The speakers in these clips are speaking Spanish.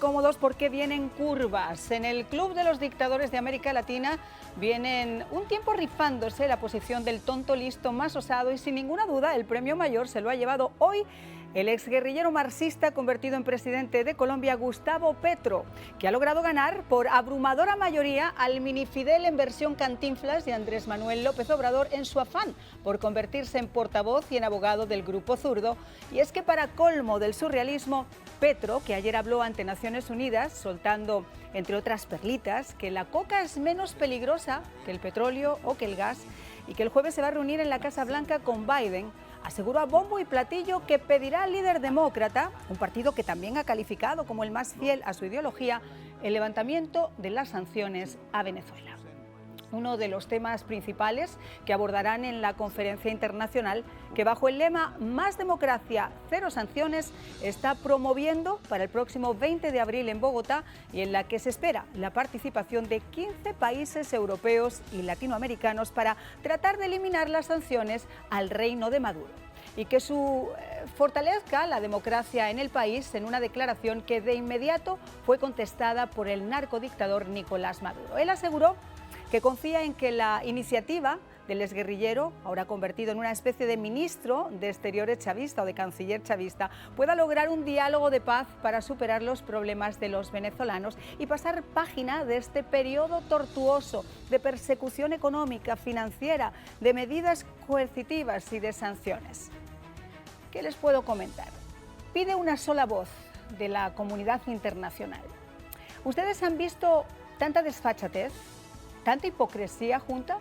Cómodos porque vienen curvas. En el Club de los Dictadores de América Latina vienen un tiempo rifándose la posición del tonto listo más osado y sin ninguna duda el premio mayor se lo ha llevado hoy el exguerrillero marxista convertido en presidente de Colombia, Gustavo Petro, que ha logrado ganar por abrumadora mayoría al minifidel en versión Cantinflas de Andrés Manuel López Obrador en su afán por convertirse en portavoz y en abogado del grupo zurdo. Y es que para colmo del surrealismo, Petro, que ayer habló ante Naciones Unidas, soltando, entre otras perlitas, que la coca es menos peligrosa que el petróleo o que el gas y que el jueves se va a reunir en la Casa Blanca con Biden, aseguró a bombo y platillo que pedirá al líder demócrata, un partido que también ha calificado como el más fiel a su ideología, el levantamiento de las sanciones a Venezuela. Uno de los temas principales que abordarán en la conferencia internacional que bajo el lema Más democracia, cero sanciones está promoviendo para el próximo 20 de abril en Bogotá y en la que se espera la participación de 15 países europeos y latinoamericanos para tratar de eliminar las sanciones al reino de Maduro y que fortalezca la democracia en el país en una declaración que de inmediato fue contestada por el narcodictador Nicolás Maduro. Él aseguró que confía en que la iniciativa del exguerrillero, ahora convertido en una especie de ministro de Exteriores chavista o de canciller chavista, pueda lograr un diálogo de paz para superar los problemas de los venezolanos y pasar página de este periodo tortuoso de persecución económica, financiera, de medidas coercitivas y de sanciones. ¿Qué les puedo comentar? Pide una sola voz de la comunidad internacional. ¿Ustedes han visto tanta desfachatez? ¿Tanta hipocresía junta?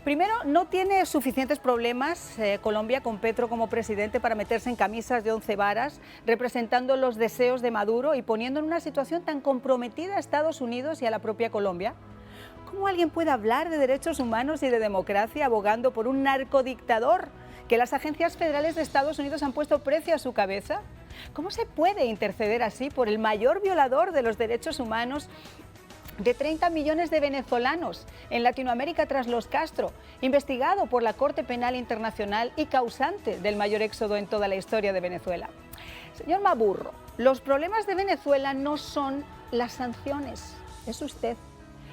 Primero, no tiene suficientes problemas Colombia con Petro como presidente para meterse en camisas de 11 varas, representando los deseos de Maduro y poniendo en una situación tan comprometida a Estados Unidos y a la propia Colombia. ¿Cómo alguien puede hablar de derechos humanos y de democracia abogando por un narcodictador que las agencias federales de Estados Unidos han puesto precio a su cabeza? ¿Cómo se puede interceder así por el mayor violador de los derechos humanos de 30 millones de venezolanos en Latinoamérica tras los Castro, investigado por la Corte Penal Internacional y causante del mayor éxodo en toda la historia de Venezuela? Señor Maburro, los problemas de Venezuela no son las sanciones, es usted.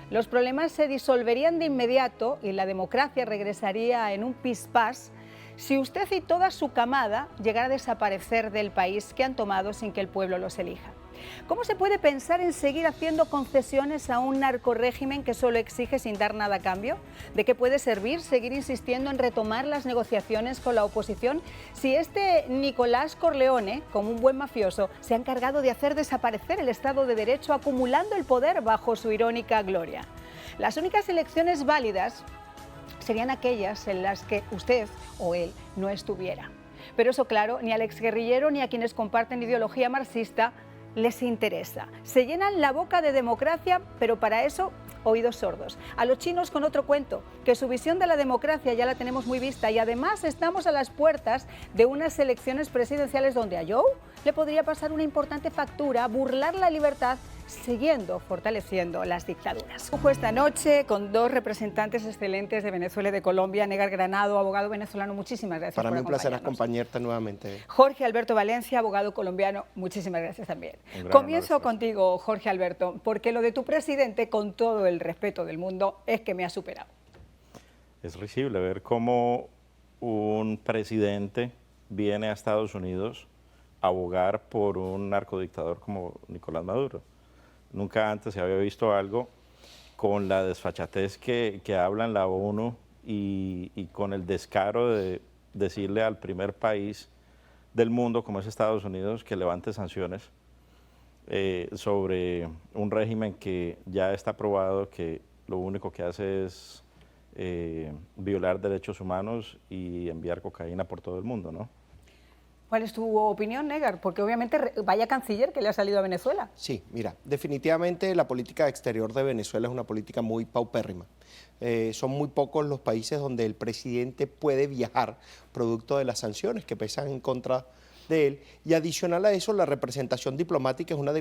Los problemas se disolverían de inmediato y la democracia regresaría en un pispás si usted y toda su camada llegara a desaparecer del país que han tomado sin que el pueblo los elija. ¿Cómo se puede pensar en seguir haciendo concesiones a un narcorrégimen que solo exige sin dar nada a cambio? ¿De qué puede servir seguir insistiendo en retomar las negociaciones con la oposición si este Nicolás Corleone, como un buen mafioso, se ha encargado de hacer desaparecer el Estado de Derecho acumulando el poder bajo su irónica gloria? Las únicas elecciones válidas serían aquellas en las que usted o él no estuviera. Pero eso, claro, ni al exguerrillero ni a quienes comparten ideología marxista les interesa. Se llenan la boca de democracia, pero para eso oídos sordos. A los chinos con otro cuento, que su visión de la democracia ya la tenemos muy vista y además estamos a las puertas de unas elecciones presidenciales donde a Joe le podría pasar una importante factura, burlar la libertad, siguiendo fortaleciendo las dictaduras. Ojo esta noche con dos representantes excelentes de Venezuela y de Colombia, Negar Granado, abogado venezolano, muchísimas gracias. Para mí un placer acompañarte nuevamente. Jorge Alberto Valencia, abogado colombiano, muchísimas gracias también. Comienzo contigo, Jorge Alberto, porque lo de tu presidente, con todo el respeto del mundo, es que me ha superado. Es risible ver cómo un presidente viene a Estados Unidos a abogar por un narcodictador como Nicolás Maduro. Nunca antes se había visto algo con la desfachatez que habla en la ONU y con el descaro de decirle al primer país del mundo, como es Estados Unidos, que levante sanciones sobre un régimen que ya está probado que lo único que hace es violar derechos humanos y enviar cocaína por todo el mundo, ¿no? ¿Cuál es tu opinión, Negar? Porque obviamente vaya canciller que le ha salido a Venezuela. Sí, mira, definitivamente la política exterior de Venezuela es una política muy paupérrima. Son muy pocos los países donde el presidente puede viajar producto de las sanciones que pesan en contra de él, y adicional a eso la representación diplomática es una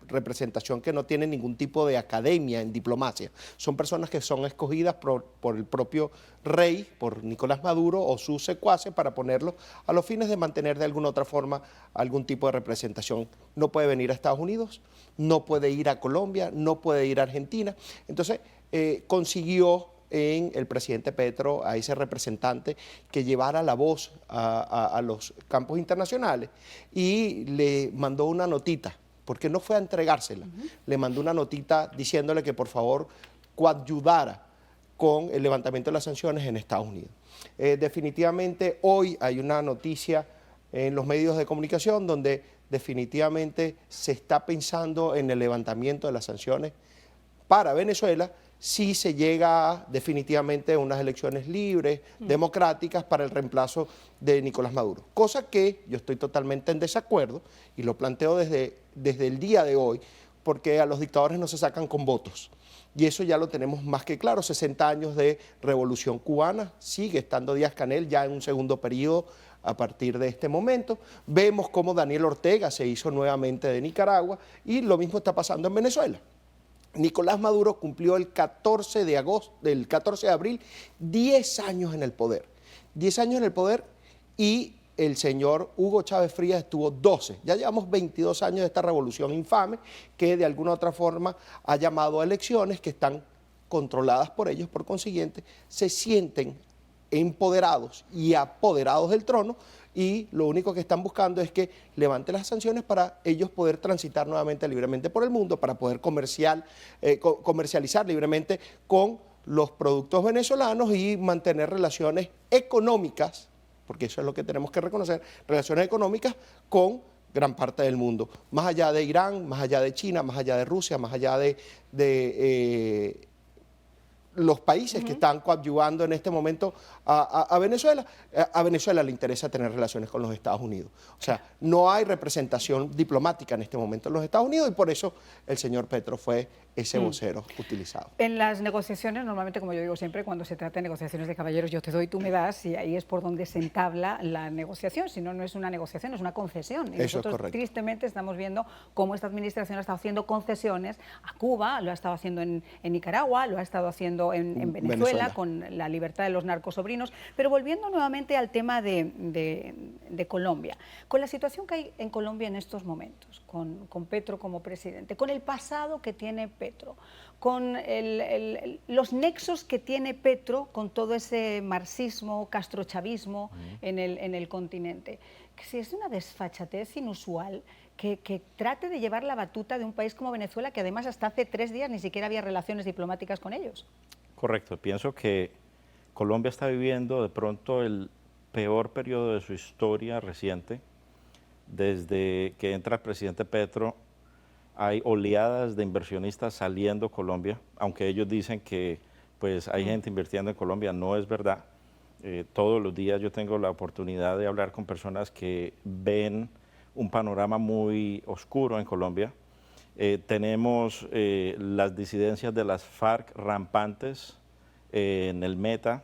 representación que no tiene ningún tipo de academia en diplomacia. Son personas que son escogidas por el propio rey, por Nicolás Maduro o sus secuaces, para ponerlos a los fines de mantener de alguna otra forma algún tipo de representación. No puede venir a Estados Unidos, no puede ir a Colombia, no puede ir a Argentina. Entonces consiguió en el presidente Petro a ese representante que llevara la voz a los campos internacionales, y le mandó una notita, porque no fue a entregársela, le mandó una notita diciéndole que por favor coadyuvara con el levantamiento de las sanciones en Estados Unidos. Definitivamente hoy hay una noticia en los medios de comunicación donde definitivamente se está pensando en el levantamiento de las sanciones para Venezuela si se llega definitivamente a unas elecciones libres, democráticas, para el reemplazo de Nicolás Maduro. Cosa que yo estoy totalmente en desacuerdo, y lo planteo desde el día de hoy, porque a los dictadores no se sacan con votos. Y eso ya lo tenemos más que claro. 60 años de revolución cubana, sigue estando Díaz-Canel ya en un segundo periodo a partir de este momento. Vemos cómo Daniel Ortega se hizo nuevamente de Nicaragua, y lo mismo está pasando en Venezuela. Nicolás Maduro cumplió el 14 de abril 10 años en el poder. 10 años en el poder, y el señor Hugo Chávez Frías estuvo 12. Ya llevamos 22 años de esta revolución infame que de alguna u otra forma ha llamado a elecciones que están controladas por ellos. Por consiguiente, se sienten empoderados y apoderados del trono, y lo único que están buscando es que levante las sanciones para ellos poder transitar nuevamente libremente por el mundo, para poder comercializar libremente con los productos venezolanos y mantener relaciones económicas, porque eso es lo que tenemos que reconocer, relaciones económicas con gran parte del mundo, más allá de Irán, más allá de China, más allá de Rusia, más allá de los países que están coadyuvando en este momento a Venezuela. A Venezuela le interesa tener relaciones con los Estados Unidos. O sea, no hay representación diplomática en este momento en los Estados Unidos, y por eso el señor Petro fue ese vocero utilizado. En las negociaciones, normalmente, como yo digo siempre, cuando se trata de negociaciones de caballeros, yo te doy, tú me das, y ahí es por donde se entabla la negociación. Si no, no es una negociación, es una concesión. Y eso nosotros, es correcto, tristemente, estamos viendo cómo esta administración ha estado haciendo concesiones a Cuba, lo ha estado haciendo en Nicaragua, lo ha estado haciendo en Venezuela, con la libertad de los narcosobrinos. Pero volviendo nuevamente al tema de Colombia, con la situación que hay en Colombia en estos momentos, con Petro como presidente, con el pasado que tiene Petro, con los nexos que tiene Petro con todo ese marxismo, castrochavismo en el continente, que si es una desfachatez inusual que trate de llevar la batuta de un país como Venezuela, que además hasta hace 3 días ni siquiera había relaciones diplomáticas con ellos. Correcto, pienso que Colombia está viviendo de pronto el peor periodo de su historia reciente. Desde que entra el presidente Petro, hay oleadas de inversionistas saliendo de Colombia, aunque ellos dicen que pues hay gente invirtiendo en Colombia, no es verdad. Todos los días yo tengo la oportunidad de hablar con personas que ven un panorama muy oscuro en Colombia. Tenemos las disidencias de las FARC rampantes en el Meta,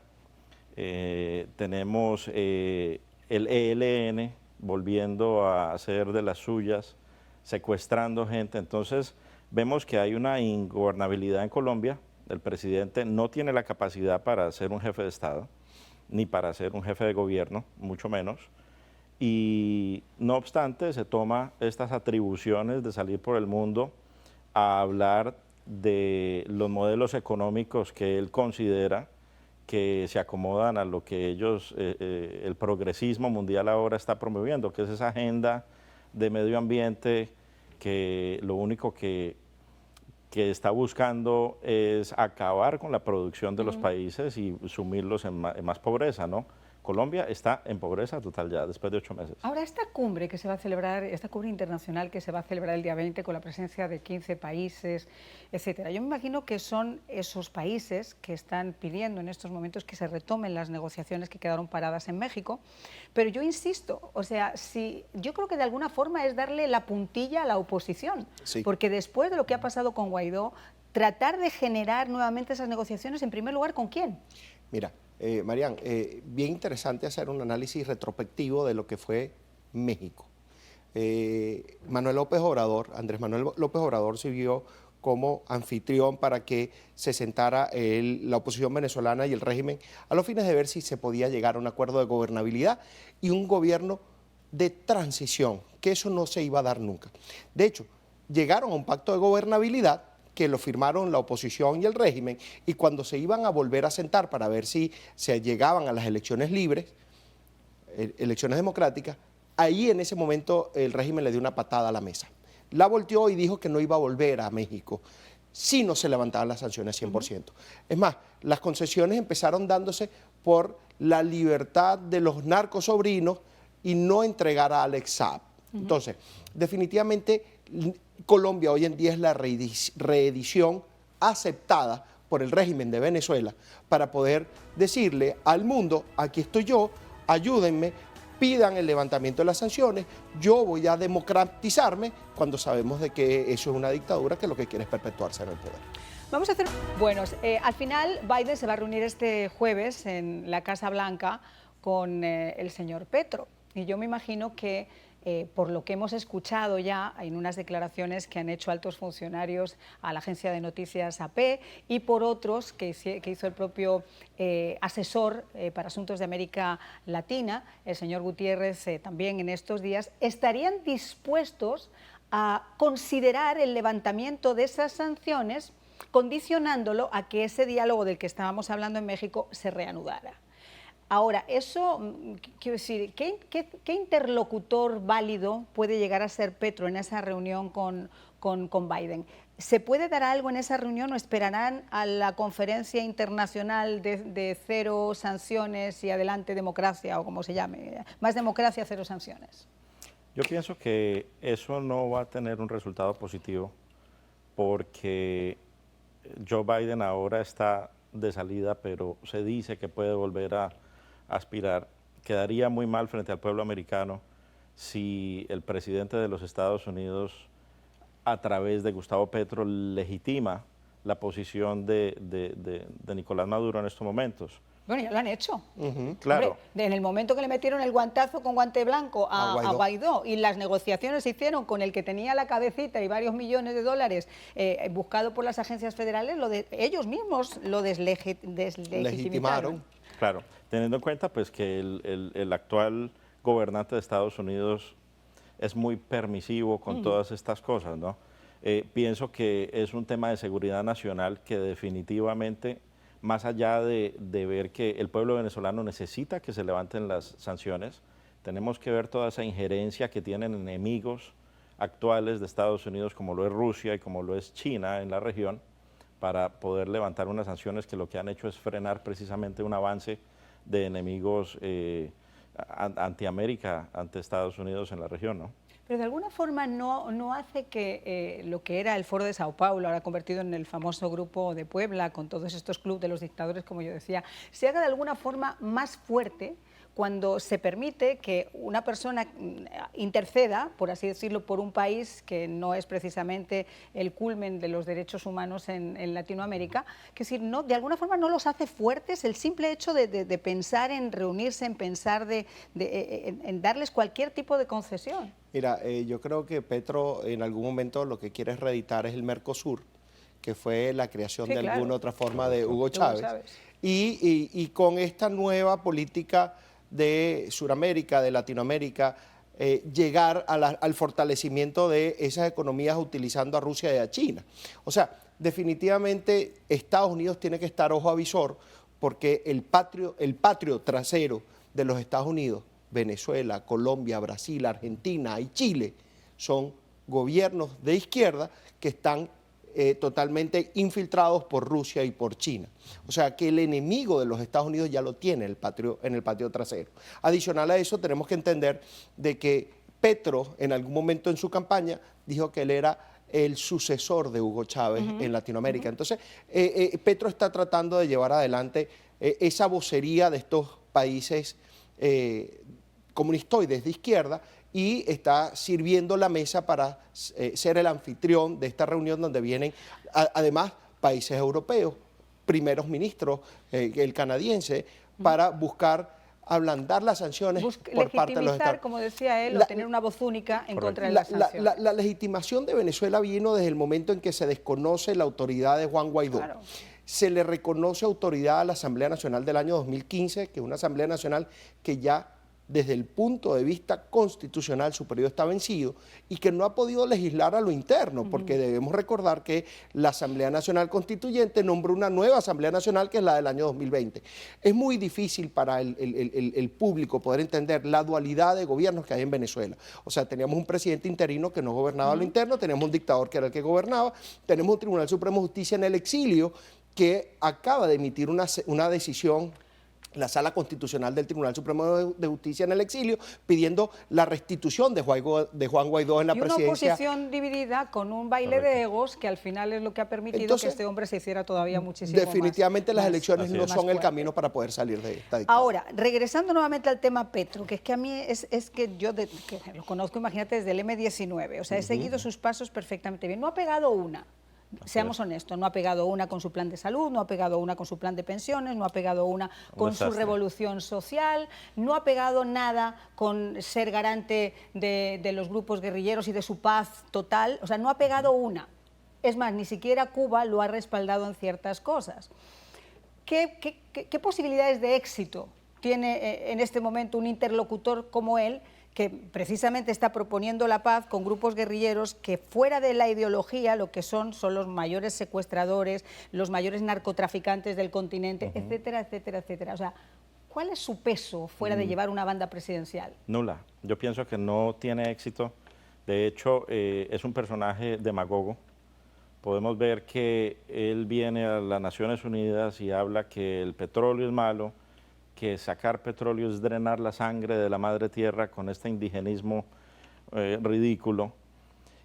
tenemos el ELN volviendo a hacer de las suyas, secuestrando gente. Entonces vemos que hay una ingobernabilidad en Colombia. El presidente no tiene la capacidad para ser un jefe de Estado, ni para ser un jefe de gobierno, mucho menos. Y no obstante, se toma estas atribuciones de salir por el mundo a hablar de los modelos económicos que él considera que se acomodan a lo que ellos, el progresismo mundial ahora está promoviendo, que es esa agenda de medio ambiente que lo único que está buscando es acabar con la producción de los países y sumirlos en más pobreza, ¿no? Colombia está en pobreza total ya, después de 8 meses. Ahora, esta cumbre que se va a celebrar, esta cumbre internacional que se va a celebrar el día 20 con la presencia de 15 países, etcétera, yo me imagino que son esos países que están pidiendo en estos momentos que se retomen las negociaciones que quedaron paradas en México, pero yo insisto, o sea, yo creo que de alguna forma es darle la puntilla a la oposición, sí, porque después de lo que ha pasado con Guaidó, tratar de generar nuevamente esas negociaciones, en primer lugar, ¿con quién? Mira, Marian, bien interesante hacer un análisis retrospectivo de lo que fue México. Manuel López Obrador, Andrés Manuel López Obrador sirvió como anfitrión para que se sentara la oposición venezolana y el régimen a los fines de ver si se podía llegar a un acuerdo de gobernabilidad y un gobierno de transición, que eso no se iba a dar nunca. De hecho, llegaron a un pacto de gobernabilidad que lo firmaron la oposición y el régimen, y cuando se iban a volver a sentar para ver si se llegaban a las elecciones libres, elecciones democráticas, ahí en ese momento el régimen le dio una patada a la mesa. La volteó y dijo que no iba a volver a México si no se levantaban las sanciones 100%. Es más, las concesiones empezaron dándose por la libertad de los narcosobrinos y no entregar a Alex Saab. Entonces, definitivamente Colombia hoy en día es la reedición aceptada por el régimen de Venezuela para poder decirle al mundo, aquí estoy yo, ayúdenme, pidan el levantamiento de las sanciones, yo voy a democratizarme cuando sabemos de que eso es una dictadura que lo que quiere es perpetuarse en el poder. Vamos a hacer... Bueno, al final Biden se va a reunir este jueves en la Casa Blanca con el señor Petro. Y yo me imagino que por lo que hemos escuchado ya en unas declaraciones que han hecho altos funcionarios a la agencia de noticias AP y por otros que hizo el propio asesor para asuntos de América Latina, el señor Gutiérrez, también en estos días, estarían dispuestos a considerar el levantamiento de esas sanciones condicionándolo a que ese diálogo del que estábamos hablando en México se reanudara. Ahora, eso, quiero decir, ¿qué interlocutor válido puede llegar a ser Petro en esa reunión con Biden? ¿Se puede dar algo en esa reunión o esperarán a la conferencia internacional de cero sanciones y adelante democracia o como se llame? Más democracia, cero sanciones. Yo pienso que eso no va a tener un resultado positivo porque Joe Biden ahora está de salida, pero se dice que puede volver a aspirar. Quedaría muy mal frente al pueblo americano si el presidente de los Estados Unidos, a través de Gustavo Petro, legitima la posición de Nicolás Maduro en estos momentos. Bueno, ya lo han hecho. Claro. Hombre, en el momento que le metieron el guantazo con guante blanco a Guaidó y las negociaciones se hicieron con el que tenía la cabecita y varios millones de dólares buscado por las agencias federales, ellos mismos lo deslegitimaron. Claro, teniendo en cuenta pues que el actual gobernante de Estados Unidos es muy permisivo con todas estas cosas, ¿no? Pienso que es un tema de seguridad nacional que definitivamente, más allá de ver que el pueblo venezolano necesita que se levanten las sanciones, tenemos que ver toda esa injerencia que tienen enemigos actuales de Estados Unidos, como lo es Rusia y como lo es China en la región, para poder levantar unas sanciones que lo que han hecho es frenar precisamente un avance de enemigos anti-América, ante Estados Unidos en la región, ¿no? Pero de alguna forma no hace que lo que era el Foro de Sao Paulo, ahora convertido en el famoso Grupo de Puebla, con todos estos clubes de los dictadores, como yo decía, se haga de alguna forma más fuerte cuando se permite que una persona interceda, por así decirlo, por un país que no es precisamente el culmen de los derechos humanos en Latinoamérica, que si no, de alguna forma no los hace fuertes el simple hecho de pensar en reunirse, en pensar en darles cualquier tipo de concesión. Mira, yo creo que Petro en algún momento lo que quiere es reeditar es el Mercosur, que fue la creación de alguna otra forma de Hugo Chávez. Y con esta nueva política de Sudamérica, de Latinoamérica, llegar al fortalecimiento de esas economías utilizando a Rusia y a China. O sea, definitivamente Estados Unidos tiene que estar ojo avisor porque el patrio trasero de los Estados Unidos, Venezuela, Colombia, Brasil, Argentina y Chile, son gobiernos de izquierda que están totalmente infiltrados por Rusia y por China. O sea que el enemigo de los Estados Unidos ya lo tiene en el patio trasero. Adicional a eso tenemos que entender de que Petro en algún momento en su campaña dijo que él era el sucesor de Hugo Chávez en Latinoamérica. Entonces Petro está tratando de llevar adelante esa vocería de estos países comunistoides de izquierda y está sirviendo la mesa para ser el anfitrión de esta reunión donde vienen además países europeos, primeros ministros, el canadiense, para buscar ablandar las sanciones por parte de los Estados. Como decía él, o tener una voz única en contra de las sanciones. La legitimación de Venezuela vino desde el momento en que se desconoce la autoridad de Juan Guaidó. Claro. Se le reconoce autoridad a la Asamblea Nacional del año 2015, que es una Asamblea Nacional que ya desde el punto de vista constitucional su periodo está vencido y que no ha podido legislar a lo interno, porque debemos recordar que la Asamblea Nacional Constituyente nombró una nueva Asamblea Nacional que es la del año 2020. Es muy difícil para el público poder entender la dualidad de gobiernos que hay en Venezuela. O sea, teníamos un presidente interino que no gobernaba a lo interno, teníamos un dictador que era el que gobernaba, tenemos un Tribunal Supremo de Justicia en el exilio que acaba de emitir una decisión, la Sala Constitucional del Tribunal Supremo de Justicia en el exilio, pidiendo la restitución de Juan Guaidó en la presidencia. Y una oposición dividida con un baile de egos que al final es lo que ha permitido que este hombre se hiciera todavía muchísimo definitivamente las elecciones no son el camino para poder salir de esta dictadura. Ahora, regresando nuevamente al tema Petro, que es que a mí es que yo que lo conozco, imagínate, desde el M19, o sea, he seguido sus pasos perfectamente bien. No ha pegado una. Seamos honestos, no ha pegado una con su plan de salud, no ha pegado una con su plan de pensiones, no ha pegado una con su revolución social, no ha pegado nada con ser garante de los grupos guerrilleros y de su paz total, o sea, no ha pegado una. Es más, ni siquiera Cuba lo ha respaldado en ciertas cosas. ¿Qué posibilidades de éxito tiene en este momento un interlocutor como él, que precisamente está proponiendo la paz con grupos guerrilleros que fuera de la ideología lo que son los mayores secuestradores, los mayores narcotraficantes del continente, etcétera, etcétera, etcétera? O sea, ¿cuál es su peso fuera de llevar una banda presidencial? Nula. Yo pienso que no tiene éxito. De hecho, es un personaje demagogo. Podemos ver que él viene a las Naciones Unidas y habla que el petróleo es malo, que sacar petróleo es drenar la sangre de la madre tierra con este indigenismo ridículo.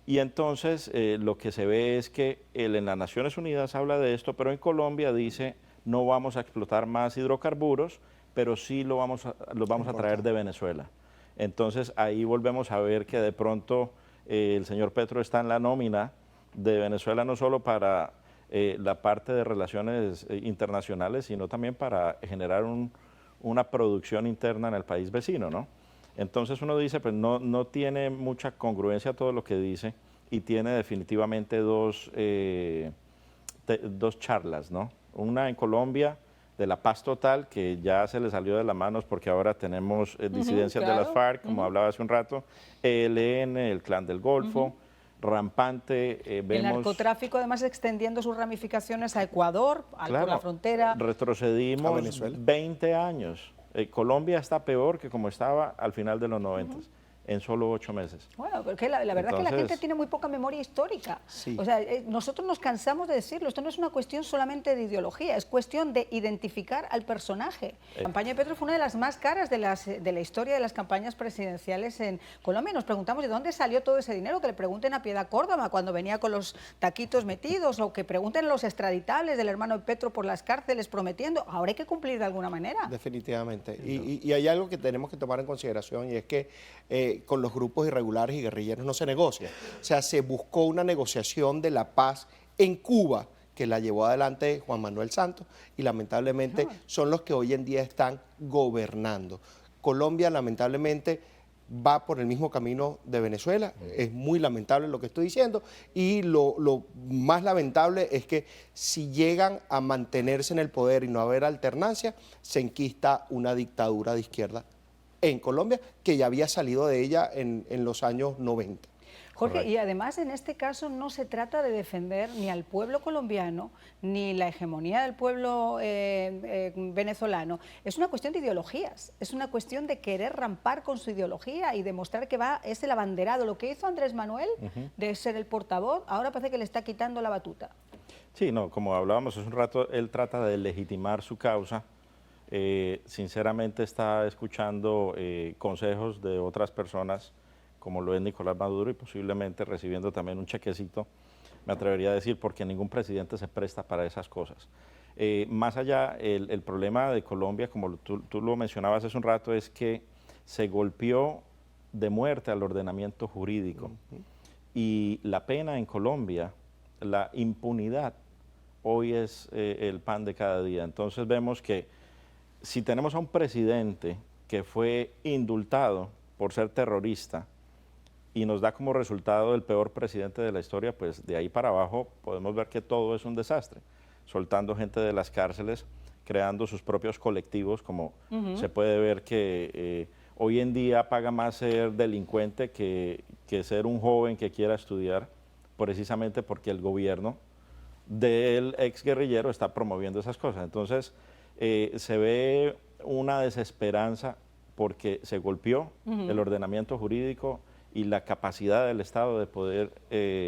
Y entonces lo que se ve es que él en las Naciones Unidas habla de esto, pero en Colombia dice no vamos a explotar más hidrocarburos, pero sí los vamos a traer de Venezuela. Entonces ahí volvemos a ver que de pronto el señor Petro está en la nómina de Venezuela no solo para la parte de relaciones internacionales, sino también para generar una producción interna en el país vecino, ¿no? Entonces uno dice, pues no tiene mucha congruencia todo lo que dice y tiene definitivamente dos charlas, ¿no? Una en Colombia de la paz total, que ya se le salió de las manos porque ahora tenemos disidencias de las FARC, como hablaba hace un rato, ELN, el Clan del Golfo, rampante. Vemos el narcotráfico además extendiendo sus ramificaciones a Ecuador, por la frontera. Retrocedimos 20 años. Colombia está peor que como estaba al final de los 90, en solo 8 meses. Bueno, porque la verdad es que la gente tiene muy poca memoria histórica. Sí. O sea, nosotros nos cansamos de decirlo, esto no es una cuestión solamente de ideología, es cuestión de identificar al personaje. La campaña de Petro fue una de las más caras de la historia de las campañas presidenciales en Colombia. Nos preguntamos de dónde salió todo ese dinero, que le pregunten a Piedad Córdoba cuando venía con los taquitos metidos, o que pregunten a los extraditables del hermano de Petro por las cárceles prometiendo. Ahora hay que cumplir de alguna manera. Definitivamente. Y hay algo que tenemos que tomar en consideración y es que con los grupos irregulares y guerrilleros no se negocia. O sea, se buscó una negociación de la paz en Cuba que la llevó adelante Juan Manuel Santos y lamentablemente son los que hoy en día están gobernando. Colombia lamentablemente va por el mismo camino de Venezuela, es muy lamentable lo que estoy diciendo y lo más lamentable es que si llegan a mantenerse en el poder y no haber alternancia, se enquista una dictadura de izquierda en Colombia, que ya había salido de ella en los años 90. Jorge, correcto. Y además en este caso no se trata de defender ni al pueblo colombiano, ni la hegemonía del pueblo venezolano. Es una cuestión de ideologías, es una cuestión de querer rampar con su ideología y demostrar que es el abanderado. Lo que hizo Andrés Manuel de ser el portavoz, ahora parece que le está quitando la batuta. Sí, no, como hablábamos hace un rato, él trata de legitimar su causa. Sinceramente está escuchando consejos de otras personas, como lo es Nicolás Maduro, y posiblemente recibiendo también un chequecito, me atrevería a decir, porque ningún presidente se presta para esas cosas. Más allá, el problema de Colombia, como tú lo mencionabas hace un rato, es que se golpeó de muerte al ordenamiento jurídico. Y la pena en Colombia, la impunidad, hoy es el pan de cada día. Entonces vemos que si tenemos a un presidente que fue indultado por ser terrorista y nos da como resultado el peor presidente de la historia, pues de ahí para abajo podemos ver que todo es un desastre, soltando gente de las cárceles, creando sus propios colectivos, como se puede ver que hoy en día paga más ser delincuente que ser un joven que quiera estudiar, precisamente porque el gobierno del ex guerrillero está promoviendo esas cosas. Entonces, se ve una desesperanza porque se golpeó el ordenamiento jurídico y la capacidad del Estado de poder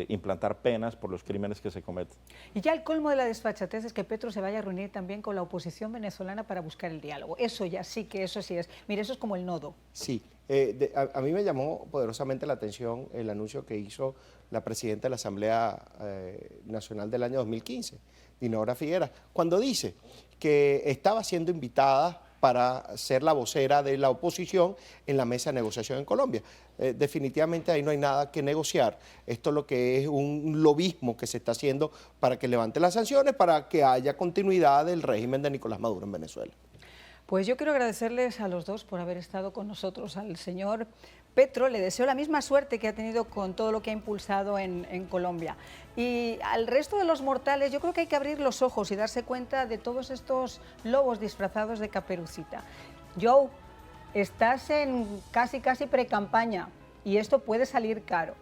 implantar penas por los crímenes que se cometen. Y ya el colmo de la desfachatez es que Petro se vaya a reunir también con la oposición venezolana para buscar el diálogo. Eso ya sí que eso sí es. Mire, eso es como el nodo. Sí, a mí me llamó poderosamente la atención el anuncio que hizo la presidenta de la Asamblea Nacional del año 2015, Dinora Figueras, cuando dice que estaba siendo invitada para ser la vocera de la oposición en la mesa de negociación en Colombia. Definitivamente ahí no hay nada que negociar. Esto es lo que es un lobismo que se está haciendo para que levante las sanciones, para que haya continuidad del régimen de Nicolás Maduro en Venezuela. Pues yo quiero agradecerles a los dos por haber estado con nosotros. Al señor Petro le deseo la misma suerte que ha tenido con todo lo que ha impulsado en Colombia. Y al resto de los mortales yo creo que hay que abrir los ojos y darse cuenta de todos estos lobos disfrazados de Caperucita. Joe, estás en casi pre-campaña y esto puede salir caro.